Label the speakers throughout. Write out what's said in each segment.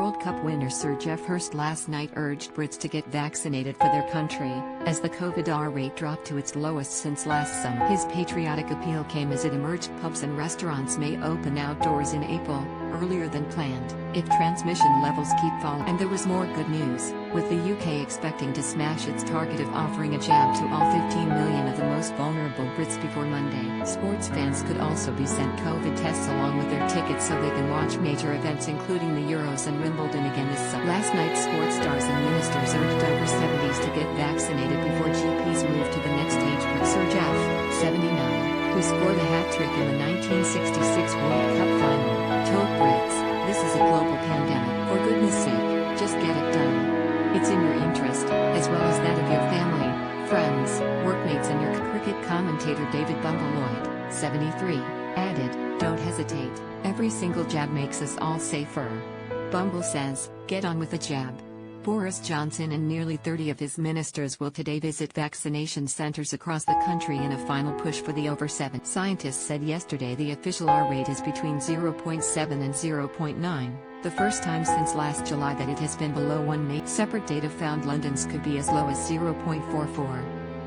Speaker 1: World Cup winner Sir Geoff Hurst last night urged Brits to get vaccinated for their country, as the COVID rate dropped to its lowest since last summer. His patriotic appeal came as it emerged pubs and restaurants may open outdoors in April, earlier than planned, if transmission levels keep falling. And there was more good news, with the UK expecting to smash its target of offering a jab to all 15 million of the most vulnerable Brits before Monday. Sports fans could also be sent COVID tests along with their tickets so they can watch major events including the Euros and Wimbledon again this summer. Last night sports stars and ministers urged over 70s to get vaccinated before GPs move to the next stage. But Sir Geoff, 79, who scored a hat-trick in the 1966 World Cup final, told Brits, "This is a global pandemic. For goodness sake, just get it done. It's in your interest, as well as that of your family, friends, workmates and your cricket commentator." David Bumble Lloyd, 73, added, "Don't hesitate, every single jab makes us all safer." Bumble says, "Get on with the jab." Boris Johnson and nearly 30 of his ministers will today visit vaccination centers across the country in a final push for the over 7. Scientists said yesterday the official R rate is between 0.7 and 0.9, the first time since last July that it has been below 1. Separate data found London's could be as low as 0.44.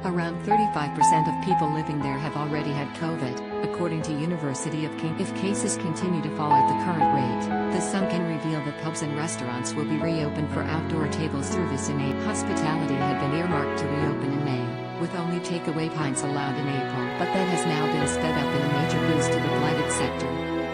Speaker 1: Around 35% of people living there have already had COVID, according to University of King. If cases continue to fall at the current rate, the Sun can reveal that pubs and restaurants will be reopened for outdoor table service in April. Hospitality had been earmarked to reopen in May, with only takeaway pints allowed in April, but that has now been sped up in a major boost to the blighted sector.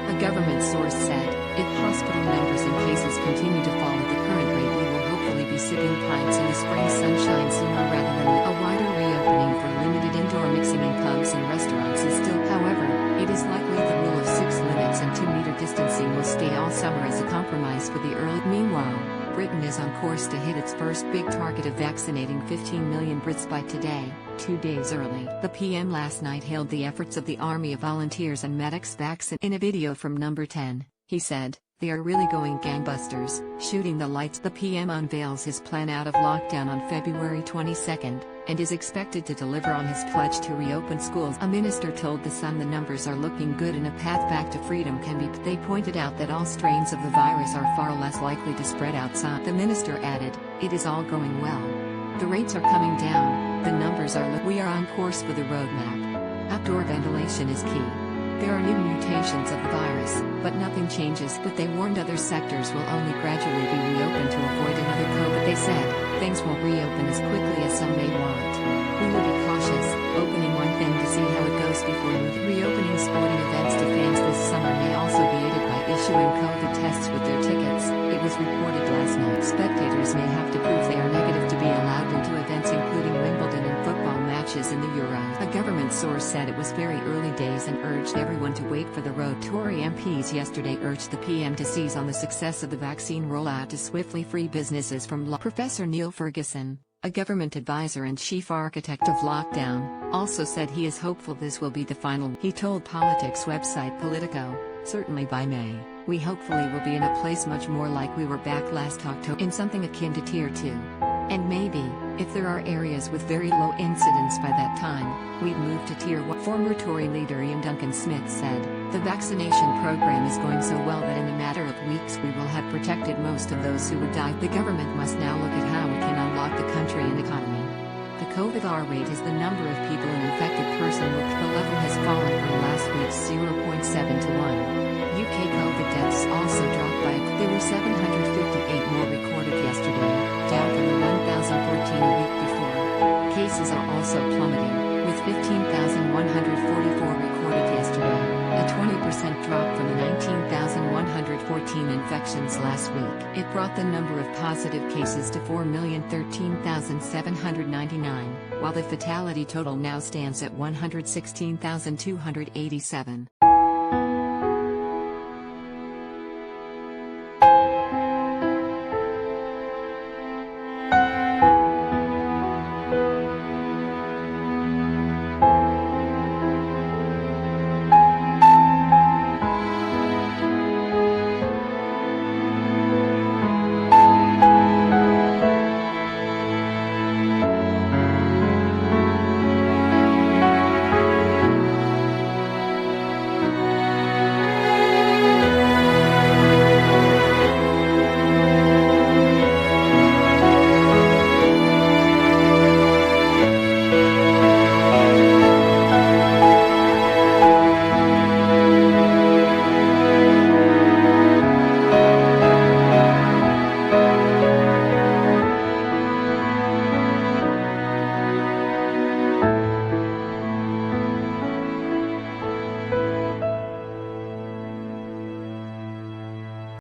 Speaker 1: A government source said, "If hospital numbers and cases continue to fall at the current rate, we will hopefully be sipping pints in the spring sunshine sooner rather than a wider reopening for limited indoor mixing in pubs and restaurants is still." However, it is likely the rule of 6 limits and 2-metre distancing will stay all summer as a compromise for the early. Meanwhile, Britain is on course to hit its first big target of vaccinating 15 million Brits by today, 2 days early. The PM last night hailed the efforts of the army of volunteers and medics in a video from Number 10, he said, "They are really going gangbusters, shooting the lights." The PM unveils his plan out of lockdown on February 22, and is expected to deliver on his pledge to reopen schools. A minister told The Sun the numbers are looking good and a path back to freedom can be. They pointed out that all strains of the virus are far less likely to spread outside. The minister added, "It is all going well. The rates are coming down, the numbers are low. We are on course for the roadmap. Outdoor ventilation is key. There are new mutations of the virus, but nothing changes." But they warned other sectors will only gradually be reopened to avoid another COVID. They said, "Things won't reopen as quickly as some may want. We will be cautious, opening one thing to see how it goes before moving." Reopening sporting events to fans this summer may also be aided by issuing COVID tests with their tickets, it was reported last night. Spectators may have to prove they are negative to be allowed into events including Wimbledon and football matches in the Euros. A government source said it was very early days and urged everyone to wait for the road. Tory MPs yesterday urged the PM to seize on the success of the vaccine rollout to swiftly free businesses from lockdown. Professor Neil Ferguson, a government advisor and chief architect of lockdown, also said he is hopeful this will be the final. He told politics website Politico, "Certainly by May, we hopefully will be in a place much more like we were back last October, in something akin to Tier 2. And maybe, if there are areas with very low incidence by that time, we'd move to Tier 1. Former Tory leader Ian Duncan-Smith said, "The vaccination program is going so well that in a matter of weeks we will have protected most of those who would die." The government must now look at how we can unlock the country and economy. The COVID R rate is the number of people an infected person with. The level has fallen from last week's 0.7 to 1. UK COVID deaths also dropped by. There were 758 more recorded yesterday, down from the 1,014 a week before. Cases are also plummeting, with 15,144 recorded yesterday, a 20% drop from the 19,114 infections last week. It brought the number of positive cases to 4,013,799, while the fatality total now stands at 116,287.